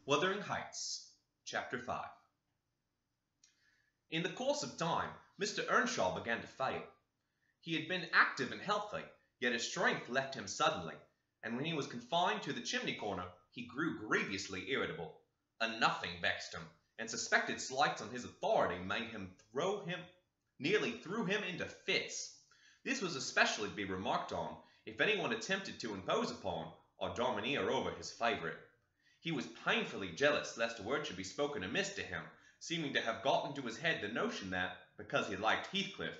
Wuthering Heights, Chapter 5. In the course of time, Mr. Earnshaw began to fail. He had been active and healthy, yet his strength left him suddenly, and when he was confined to the chimney corner, he grew grievously irritable. A nothing vexed him, and suspected slights on his authority nearly threw him into fits. This was especially to be remarked on if anyone attempted to impose upon or domineer over his favourite. He was painfully jealous lest a word should be spoken amiss to him, seeming to have got into his head the notion that, because he liked Heathcliff,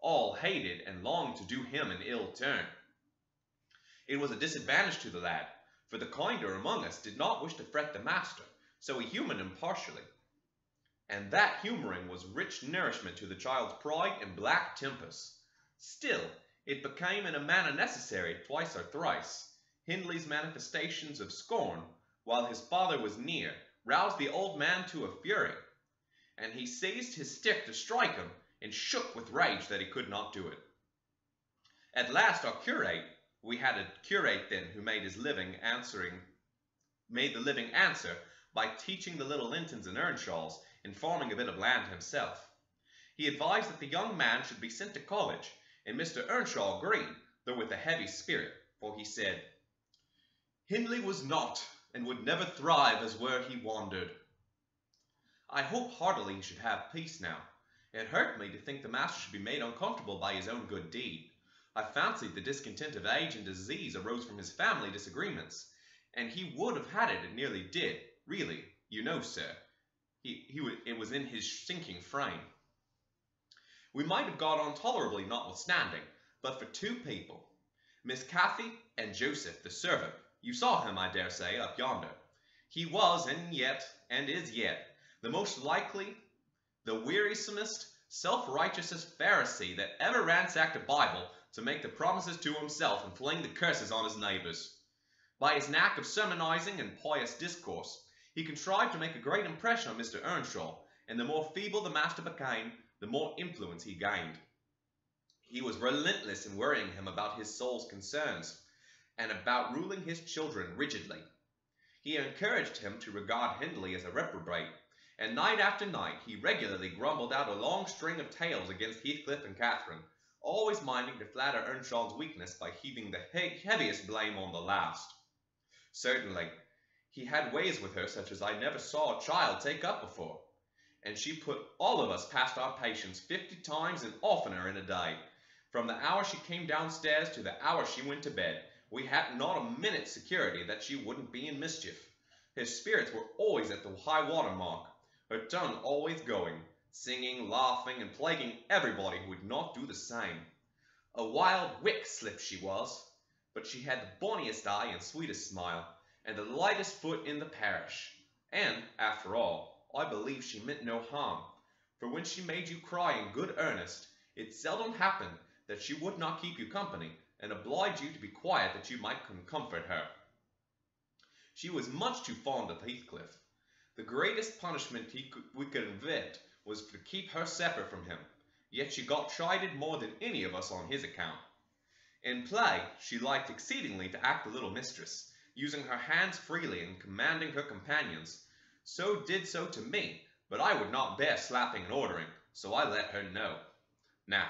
all hated and longed to do him an ill turn. It was a disadvantage to the lad, for the kinder among us did not wish to fret the master, so he humoured him partially. And that humouring was rich nourishment to the child's pride and black tempers. Still, it became in a manner necessary twice or thrice. Hindley's manifestations of scorn, while his father was near, roused the old man to a fury, and he seized his stick to strike him, and shook with rage that he could not do it. At last our curate, we had a curate then who made the living answer by teaching the little Lintons and Earnshaws, and farming a bit of land himself. He advised that the young man should be sent to college, and Mr. Earnshaw agreed, though with a heavy spirit, for he said, "Hindley was not, and would never thrive as where he wandered." I hope heartily he should have peace now. It hurt me to think the master should be made uncomfortable by his own good deed. I fancied the discontent of age and disease arose from his family disagreements, and he would have had it and nearly did, really, you know, sir. It was in his sinking frame. We might have got on tolerably notwithstanding, but for two people, Miss Cathy and Joseph the servant. You saw him, I dare say, up yonder. He was, and is yet, the most likely, the wearisomest, self-righteousest Pharisee that ever ransacked a Bible to make the promises to himself and fling the curses on his neighbours. By his knack of sermonizing and pious discourse, he contrived to make a great impression on Mr. Earnshaw, and the more feeble the master became, the more influence he gained. He was relentless in worrying him about his soul's concerns, and about ruling his children rigidly. He encouraged him to regard Hindley as a reprobate, and night after night he regularly grumbled out a long string of tales against Heathcliff and Catherine, always minding to flatter Earnshaw's weakness by heaving the heaviest blame on the last. Certainly, he had ways with her such as I never saw a child take up before, and she put all of us past our patience 50 times and oftener in a day. From the hour she came downstairs to the hour she went to bed, we had not a minute's security that she wouldn't be in mischief. Her spirits were always at the high water mark, her tongue always going, singing, laughing, and plaguing everybody who would not do the same. A wild wick slip she was, but she had the bonniest eye and sweetest smile, and the lightest foot in the parish. And, after all, I believe she meant no harm, for when she made you cry in good earnest, it seldom happened that she would not keep you company, and oblige you to be quiet that you might comfort her. She was much too fond of Heathcliff. The greatest punishment we could invent was to keep her separate from him, yet she got chided more than any of us on his account. In play, she liked exceedingly to act the little mistress, using her hands freely and commanding her companions. Did so to me, but I would not bear slapping and ordering, so I let her know. Now,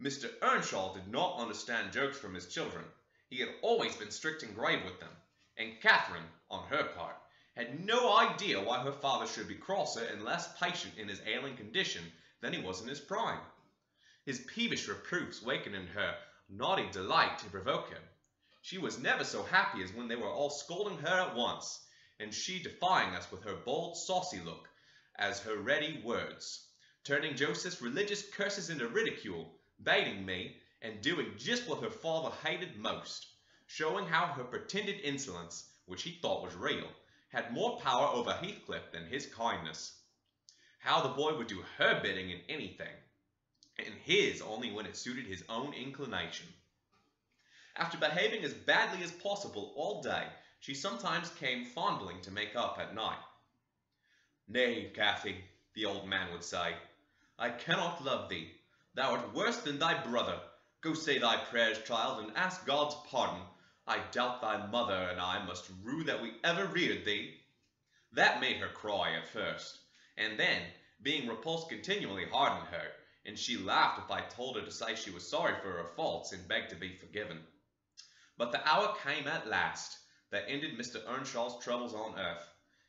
Mr. Earnshaw did not understand jokes from his children. He had always been strict and grave with them, and Catherine, on her part, had no idea why her father should be crosser and less patient in his ailing condition than he was in his prime. His peevish reproofs wakened in her naughty delight to provoke him. She was never so happy as when they were all scolding her at once, and she defying us with her bold, saucy look, as her ready words, turning Joseph's religious curses into ridicule, baiting me, and doing just what her father hated most, showing how her pretended insolence, which he thought was real, had more power over Heathcliff than his kindness. How the boy would do her bidding in anything, and his only when it suited his own inclination. After behaving as badly as possible all day, she sometimes came fondling to make up at night. "Nay, Cathy," the old man would say, "I cannot love thee. Thou art worse than thy brother. Go say thy prayers, child, and ask God's pardon. I doubt thy mother and I must rue that we ever reared thee." That made her cry at first, and then, being repulsed continually hardened her, and she laughed if I told her to say she was sorry for her faults and begged to be forgiven. But the hour came at last that ended Mr. Earnshaw's troubles on earth.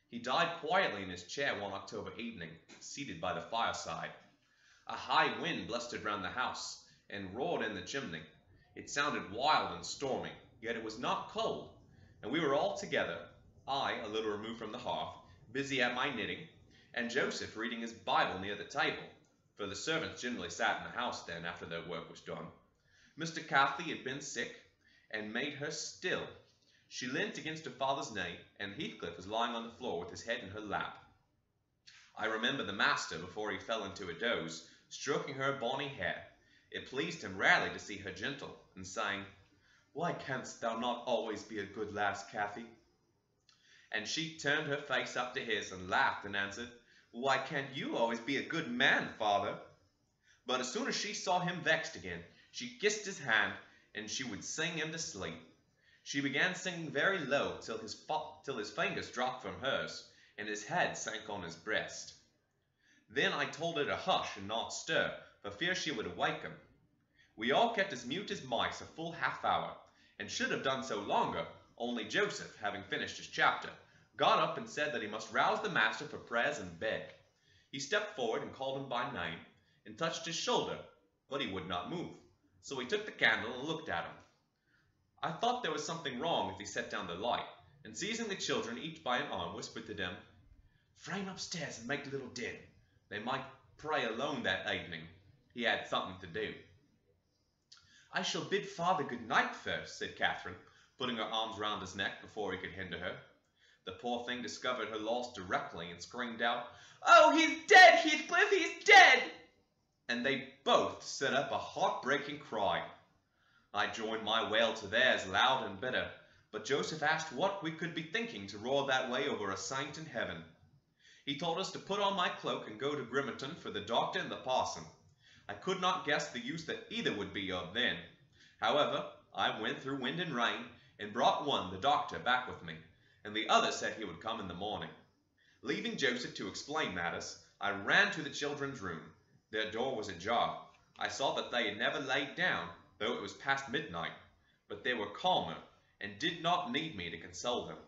He died quietly in his chair one October evening, seated by the fireside. A high wind blustered round the house, and roared in the chimney. It sounded wild and stormy, yet it was not cold, and we were all together, I a little removed from the hearth, busy at my knitting, and Joseph reading his Bible near the table, for the servants generally sat in the house then after their work was done. Mr. Cathy had been sick, and made her still. She leant against her father's knee, and Heathcliff was lying on the floor with his head in her lap. I remember the master, before he fell into a doze, stroking her bonny hair. It pleased him rarely to see her gentle, and saying, "Why canst thou not always be a good lass, Cathy?" And she turned her face up to his, and laughed, and answered, "Why can't you always be a good man, father?" But as soon as she saw him vexed again, she kissed his hand, and she would sing him to sleep. She began singing very low till his fingers dropped from hers, and his head sank on his breast. Then I told her to hush and not stir, for fear she would awake him. We all kept as mute as mice a full half-hour, and should have done so longer, only Joseph, having finished his chapter, got up and said that he must rouse the master for prayers and bed. He stepped forward and called him by name, and touched his shoulder, but he would not move. So he took the candle and looked at him. I thought there was something wrong as he set down the light, and seizing the children each by an arm, whispered to them, "Frame upstairs and make a little din. They might pray alone that evening." He had something to do. "I shall bid father good night first," said Catherine, putting her arms round his neck before he could hinder her. The poor thing discovered her loss directly, and screamed out, "Oh, he's dead, Heathcliff, he's dead!" And they both set up a heart-breaking cry. I joined my wail to theirs, loud and bitter, but Joseph asked what we could be thinking to roar that way over a saint in heaven. He told us to put on my cloak and go to Grimerton for the doctor and the parson. I could not guess the use that either would be of then. However, I went through wind and rain, and brought one, the doctor, back with me, and the other said he would come in the morning. Leaving Joseph to explain matters, I ran to the children's room. Their door was ajar. I saw that they had never laid down, though it was past midnight, but they were calmer, and did not need me to console them.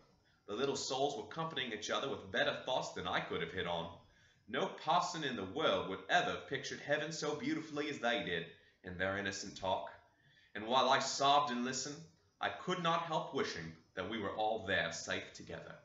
The little souls were comforting each other with better thoughts than I could have hit on. No parson in the world would ever have pictured heaven so beautifully as they did in their innocent talk, and while I sobbed and listened, I could not help wishing that we were all there safe together.